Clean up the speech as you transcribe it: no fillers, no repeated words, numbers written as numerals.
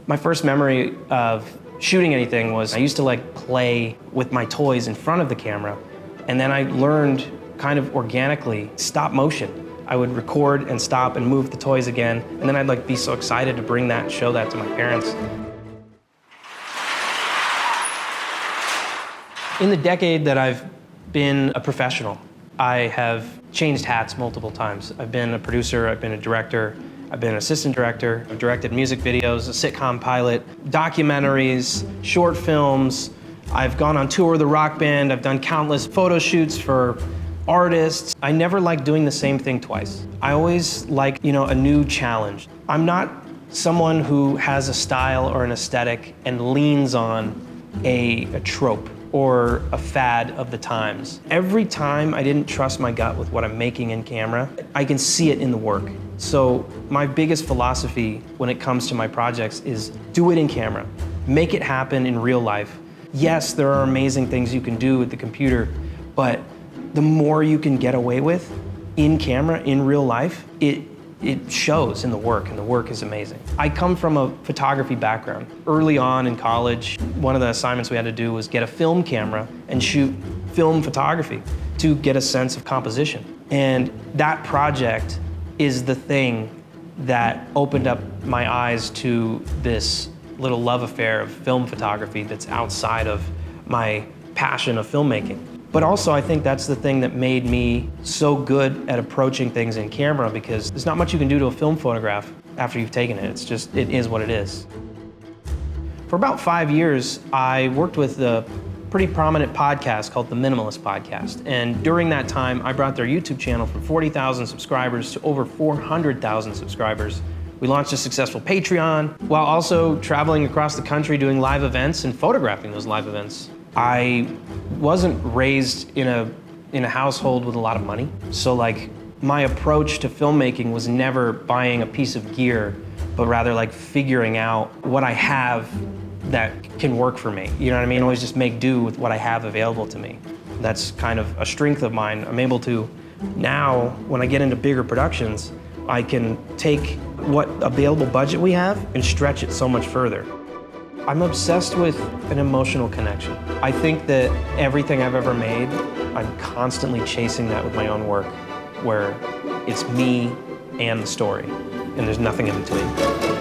My first memory of shooting anything was I used to like play with my toys in front of the camera, and then I learned kind of organically stop motion. I would record and stop and move the toys again, and then I'd like be so excited to bring that and show that to my parents. In the decade that I've been a professional, I have changed hats multiple times. I've been a producer, I've been a director, I've been an assistant director, I've directed music videos, a sitcom pilot, documentaries, short films. I've gone on tour with a rock band, I've done countless photo shoots for artists. I never like doing the same thing twice. I always like, a new challenge. I'm not someone who has a style or an aesthetic and leans on a trope or a fad of the times. Every time I didn't trust my gut with what I'm making in camera, I can see it in the work. So my biggest philosophy when it comes to my projects is do it in camera. Make it happen in real life. Yes, there are amazing things you can do with the computer, but the more you can get away with in camera, in real life, it shows in the work, and the work is amazing. I come from a photography background. Early on in college, one of the assignments we had to do was get a film camera and shoot film photography to get a sense of composition. And that project is the thing that opened up my eyes to this little love affair of film photography that's outside of my passion of filmmaking. But also, I think that's the thing that made me so good at approaching things in camera, because there's not much you can do to a film photograph after you've taken it. It is what it is. For about 5 years, I worked with a pretty prominent podcast called The Minimalist Podcast. And during that time, I brought their YouTube channel from 40,000 subscribers to over 400,000 subscribers. We launched a successful Patreon while also traveling across the country doing live events and photographing those live events. I wasn't raised in a household with a lot of money, so like my approach to filmmaking was never buying a piece of gear, but rather like figuring out what I have that can work for me. You know what I mean? Always just make do with what I have available to me. That's kind of a strength of mine. I'm able to now, when I get into bigger productions, I can take what available budget we have and stretch it so much further. I'm obsessed with an emotional connection. I think that everything I've ever made, I'm constantly chasing that with my own work, where it's me and the story, and there's nothing in between.